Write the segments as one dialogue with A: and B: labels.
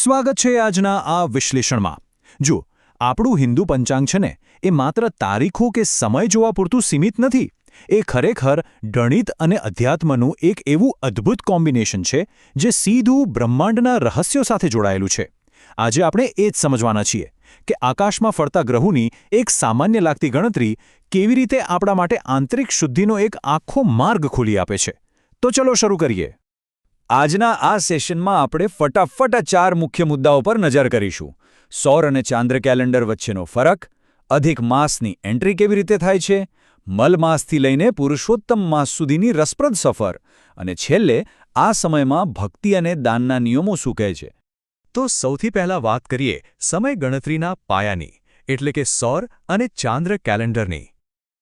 A: સ્વાગત છે આજના આ વિશ્લેષણમાં। જો આપણું હિન્દુ પંચાંગ છે ને એ માત્ર તારીખો કે સમય જોવા પૂરતું સીમિત નથી। એ ખરેખર ગણિત અને અધ્યાત્મનું એક એવું અદ્ભુત કોમ્બિનેશન છે જે સીધું બ્રહ્માંડના રહસ્યો સાથે જોડાયેલું છે। આજે આપણે એ જ સમજવાના છીએ કે આકાશમાં ફરતા ગ્રહોની એક સામાન્ય લાગતી ગણતરી કેવી રીતે આપણા માટે આંતરિક શુદ્ધિનો એક આખો માર્ગ ખોલી આપે છે। તો ચલો શરૂ કરીએ। આજના આ સેશનમાં આપણે ફટાફટ આ 4 મુખ્ય મુદ્દાઓ પર નજર કરીશું। સૌર અને ચાંદ્ર કેલેન્ડર વચ્ચેનો ફરક, અધિક માસની એન્ટ્રી કેવી રીતે થાય છે, મલ માસથી લઈને પુરુષોત્તમ માસ સુધીની રસપ્રદ સફર, અને છેલ્લે આ સમયમાં ભક્તિ અને દાનના નિયમો શું કહે છે। તો સૌથી પહેલા વાત કરીએ સમય ગણતરીના પાયાની, એટલે કે સૌર અને ચાંદ્ર કેલેન્ડરની।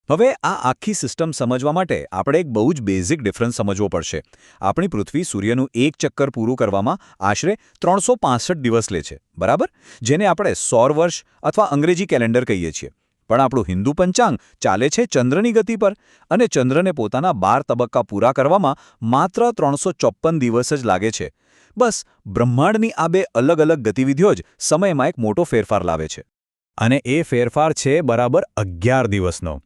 A: હવે આ આખી સિસ્ટમ સમજવા માટે આપણે એક બહુ જ બેઝિક ડિફરન્સ સમજવો પડશે। આપણી પૃથ્વી સૂર્યનું એક ચક્કર પૂરું કરવામાં આશરે 365 દિવસ લે છે, બરાબર? જેને આપણે સૌર વર્ષ અથવા અંગ્રેજી કેલેન્ડર કહીએ છીએ। પણ આપણું હિન્દુ પંચાંગ ચાલે છે ચંદ્રની ગતિ પર, અને ચંદ્રને પોતાના 12 તબક્કા પૂરા કરવામાં માત્ર 354 દિવસ જ લાગે છે। બસ બ્રહ્માંડની આ બે અલગ અલગ ગતિવિધિઓ જ સમયમાં એક મોટો ફેરફાર લાવે છે, અને એ ફેરફાર છે બરાબર 11 દિવસનો।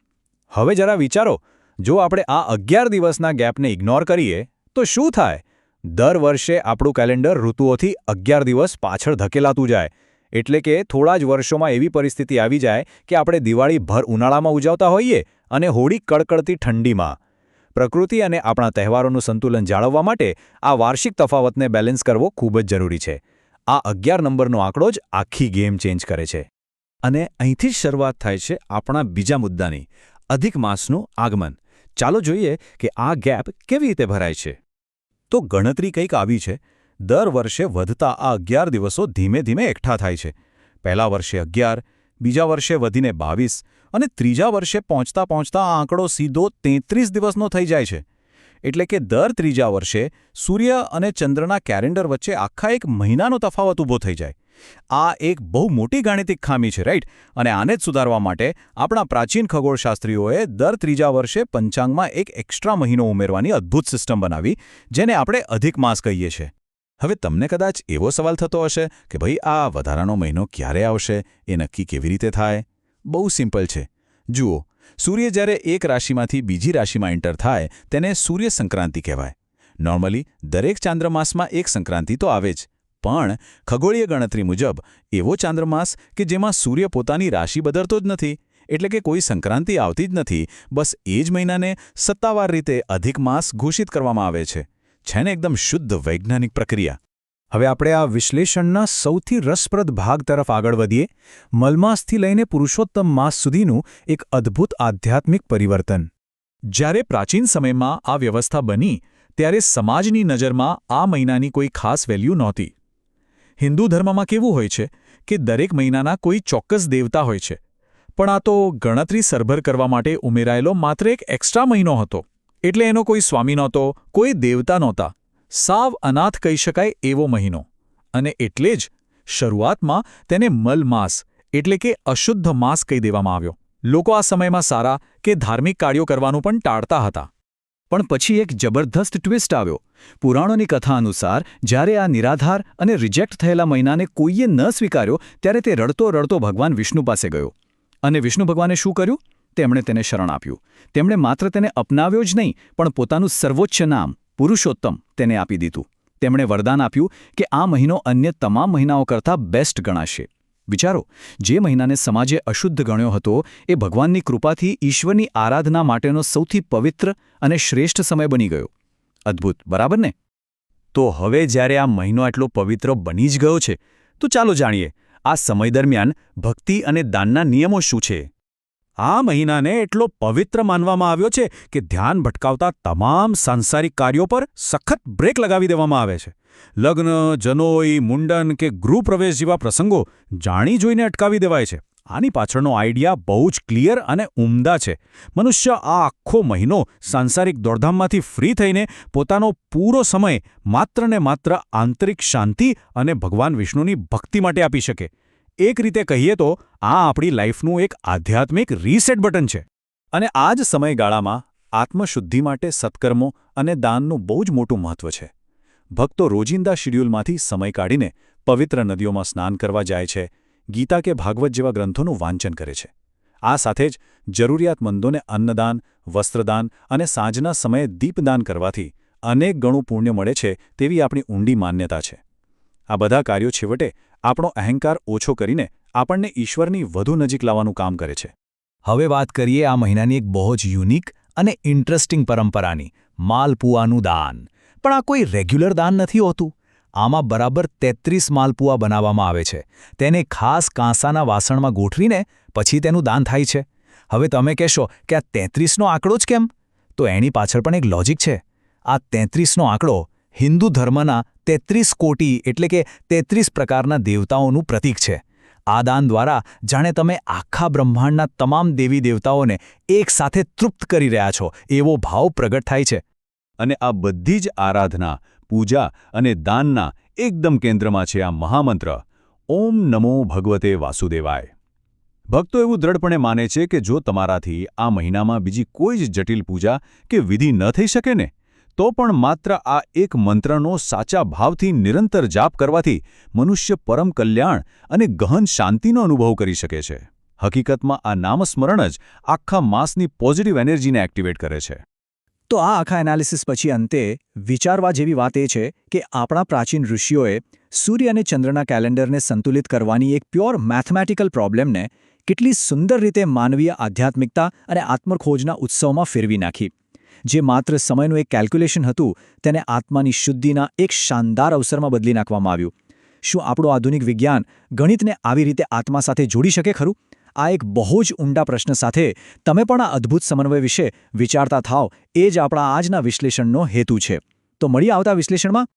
A: હવે જરા વિચારો, જો આપણે આ 11 દિવસના ગેપને ઇગ્નોર કરીએ તો શું થાય? દર વર્ષે આપણું કેલેન્ડર ઋતુઓથી 11 દિવસ પાછળ ધકેલાતું જાય। એટલે કે થોડા જ વર્ષોમાં એવી પરિસ્થિતિ આવી જાય કે આપણે દિવાળી ભર ઉનાળામાં ઉજવતા હોઈએ અને હોળી કડકડતી ઠંડીમાં। પ્રકૃતિ અને આપણા તહેવારોનું સંતુલન જાળવવા માટે આ વાર્ષિક તફાવતને બેલેન્સ કરવો ખૂબ જ જરૂરી છે। આ 11 નંબરનો આંકડો જ આખી ગેમ ચેન્જ કરે છે। અને અહીંથી જ શરૂઆત થાય છે આપણા બીજા મુદ્દાની, અધિક માસનું આગમન। ચાલો જોઈએ કે આ ગેપ કેવી રીતે ભરાય છે। તો ગણતરી કંઈક આવી છે। દર વર્ષે વધતા આ 11 દિવસો ધીમે ધીમે એકઠા થાય છે। પહેલા વર્ષે 11, બીજા વર્ષે વધીને 22, અને ત્રીજા વર્ષે પહોંચતા પહોંચતા આ આંકડો સીધો 33 દિવસનો થઈ જાય છે। એટલે કે દર ત્રીજા વર્ષે સૂર્ય અને ચંદ્રના કેલેન્ડર વચ્ચે આખા એક મહિનાનો તફાવત ઊભો થઈ જાય। આ એક બહુ મોટી ગાણિતિક ખામી છે, રાઈટ? અને આને જ સુધારવા માટે આપણા પ્રાચીન ખગોળશાસ્ત્રીઓએ દર ત્રીજા વર્ષે પંચાંગમાં એક એક્સ્ટ્રા મહિનો ઉમેરવાની અદ્ભુત સિસ્ટમ બનાવી, જેને આપણે અધિક માસ કહીએ છીએ। હવે તમને કદાચ એવો સવાલ થતો હશે કે ભાઈ, આ વધારાનો મહિનો ક્યારે આવશે, એ નક્કી કેવી રીતે થાય? બહુ સિમ્પલ છે। જુઓ, સૂર્ય જ્યારે એક રાશિમાંથી બીજી રાશિમાં એન્ટર થાય તેને સૂર્ય સંક્રાંતિ કહેવાય। નોર્મલી દરેક ચાંદ્રમાસમાં એક સંક્રાંતિ તો આવે જ, પણ ખગોળીય ગણતરી મુજબ એવો ચાંદ્રમાસ કે જેમાં સૂર્ય પોતાની રાશિ બદલતો જ નથી, એટલે કે કોઈ સંક્રાંતિ આવતી જ નથી, બસ એ જ મહિનાને સત્તાવાર રીતે અધિક માસ ઘોષિત કરવામાં આવે છે। છે ને એકદમ શુદ્ધ વૈજ્ઞાનિક પ્રક્રિયા। હવે આપણે આ વિશ્લેષણના સૌથી રસપ્રદ ભાગ તરફ આગળ વધીએ, મલમાસથી લઈને પુરુષોત્તમ માસ સુધીનું એક અદ્ભુત આધ્યાત્મિક પરિવર્તન। જ્યારે પ્રાચીન સમયમાં આ વ્યવસ્થા બની ત્યારે સમાજની નજરમાં આ મહિનાની કોઈ ખાસ વેલ્યુ નહોતી। હિન્દુ ધર્મમાં કેવું હોય છે કે દરેક મહિનાના કોઈ ચોક્કસ દેવતા હોય છે, પણ આ તો ગણતરી સરભર કરવા માટે ઉમેરાયેલો માત્ર એક એક્સ્ટ્રા મહિનો હતો। એટલે એનો કોઈ સ્વામી નહોતો, કોઈ દેવતા નહોતા, સાવ અનાથ કહી શકાય એવો મહિનો। અને એટલે જ શરૂઆતમાં તેને મલ માસ એટલે કે અશુદ્ધ માસ કહી દેવામાં આવ્યો। લોકો આ સમયમાં સારા કે ધાર્મિક કાર્યો કરવાનું પણ ટાળતા હતા। પણ પછી એક જબરદસ્ત ટ્વિસ્ટ આવ્યો। પુરાણોની કથા અનુસાર જ્યારે આ નિરાધાર અને રિજેક્ટ થયેલા મહિનાને કોઈએ ન સ્વીકાર્યો ત્યારે તે રડતો રડતો ભગવાન વિષ્ણુ પાસે ગયો। અને વિષ્ણુ ભગવાને શું કર્યું? તેમણે તેને શરણ આપ્યું। તેમણે માત્ર તેને અપનાવ્યો જ નહીં, પણ પોતાનું સર્વોચ્ચ નામ પુરુષોત્તમ તેને આપી દીધું। તેમણે વરદાન આપ્યું કે આ મહિનો અન્ય તમામ મહિનાઓ કરતાં બેસ્ટ ગણાશે। વિચારો, જે મહિનાને સમાજે અશુદ્ધ ગણ્યો હતો એ ભગવાનની કૃપાથી ઈશ્વરની આરાધના માટેનો સૌથી પવિત્ર અને શ્રેષ્ઠ સમય બની ગયો। અદ્ભુત, બરાબર ને? તો હવે જ્યારે આ મહિનો આટલો પવિત્ર બની જ ગયો છે, તો ચાલો જાણીએ આ સમય દરમિયાન ભક્તિ અને દાનના નિયમો શું છે। આ મહિનાને એટલો પવિત્ર માનવામાં આવ્યો છે કે ધ્યાન ભટકાવતા તમામ સાંસારિક કાર્યો પર સખત બ્રેક લગાવી દેવામાં આવે છે। લગ્ન, જનોઈ, મુંડન કે ગૃહપ્રવેશ જેવા પ્રસંગો જાણી જોઈને અટકાવી દેવાય છે। આની પાછળનો આઈડિયા બહુ જ ક્લિયર અને ઉમદા છે। મનુષ્ય આ આખો મહિનો સાંસારિક દોડધામમાંથી ફ્રી થઈને પોતાનો પૂરો સમય માત્ર ને માત્ર આંતરિક શાંતિ અને ભગવાન વિષ્ણુની ભક્તિ માટે આપી શકે। એક રીતે કહીએ તો આ આપણી લાઈફનું એક આધ્યાત્મિક રીસેટ બટન છે। અને આ જ સમયગાળામાં આત્મશુદ્ધિ માટે સત્કર્મો અને દાનનું બહુ જ મોટું મહત્વ છે। ભક્તો રોજિંદા શિડ્યુલમાંથી સમય કાઢીને પવિત્ર નદીઓમાં સ્નાન કરવા જાય છે, ગીતા કે ભાગવત જેવા ગ્રંથોનું વાંચન કરે છે. આ સાથે જ જરૂરિયાતમંદોને અન્નદાન, વસ્ત્રદાન અને સાંજના સમયે દીપદાન કરવાથી અનેક ગણું પુણ્ય મળે છે તેવી આપણી ઊંડી માન્યતા છે. આ બધા કાર્યો છેવટે આપણો અહંકાર ઓછો કરીને આપણને ઈશ્વરની વધુ નજીક લાવવાનું કામ કરે છે. હવે વાત કરીએ આ મહિનાની એક બહુ જ યુનિક અને ઇન્ટરેસ્ટિંગ પરંપરાની, માલપુઆનું દાન. પણ આ કોઈ રેગ્યુલર દાન નથી હોતું. આમાં બરાબર 33 માલપુઆ બનાવવામાં આવે છે. તેને ખાસ કાંસાના વાસણમાં ગોઠવીને પછી તેનું દાન થાય છે. હવે તમે કહેશો કે આ 33નો આંકડો જ કેમ? તો એની પાછળ પણ એક લોજિક છે. આ 33નો આંકડો હિન્દુ ધર્મના 33 કોટી એટલે કે 33 પ્રકારના દેવતાઓનું પ્રતીક છે. આ દાન દ્વારા જાણે તમે આખા બ્રહ્માંડના તમામ દેવી દેવતાઓને એક સાથે તૃપ્ત કરી રહ્યા છો એવો ભાવ પ્રગટ થાય છે. અને આ બધી જ આરાધના, પૂજા અને દાનના એકદમ કેન્દ્રમાં છે આ મહામંત્ર ઓમ નમો ભગવતે વાસુદેવાય. ભક્તો એવું દ્રઢપણે માને છે કે જો તમારાથી આ મહિનામાં બીજી કોઈ જ જટિલ પૂજા કે વિધિ ન થઈ શકે ને, તો પણ માત્ર આ એક મંત્રનો સાચા ભાવથી નિરંતર જાપ કરવાથી મનુષ્ય પરમ કલ્યાણ અને ગહન શાંતિનો અનુભવ કરી શકે છે. હકીકતમાં આ નામસ્મરણ જ આખા માસની પોઝિટિવ એનર્જીને એક્ટિવેટ કરે છે.
B: તો આ આખા એનાલિસિસ પછી અંતે વિચારવા જેવી વાત એ છે કે આપણા પ્રાચીન ઋષિઓએ સૂર્ય અને ચંદ્રના કેલેન્ડરને સંતુલિત કરવાની એક પ્યોર મેથમેટિકલ પ્રોબ્લેમને કેટલી સુંદર રીતે માનવીય આધ્યાત્મિકતા અને આત્મખોજના ઉત્સવમાં ફેરવી નાખી. જે માત્ર સમયનું એક કેલ્ક્યુલેશન હતું તેને આત્માની શુદ્ધિના એક શાનદાર અવસરમાં બદલી નાખવામાં આવ્યું. શું આપણું આધુનિક વિજ્ઞાન ગણિતને આવી રીતે આત્મા સાથે જોડી શકે ખરું? આ એક બહુ જ ઊંડા પ્રશ્ન સાથે તમે પણ આ અદ્ભુત સમન્વય વિશે વિચારતા થાઓ એ જ આપણા આજના વિશ્લેષણનો હેતુ છે. તો મળીએ આવતા વિશ્લેષણમાં.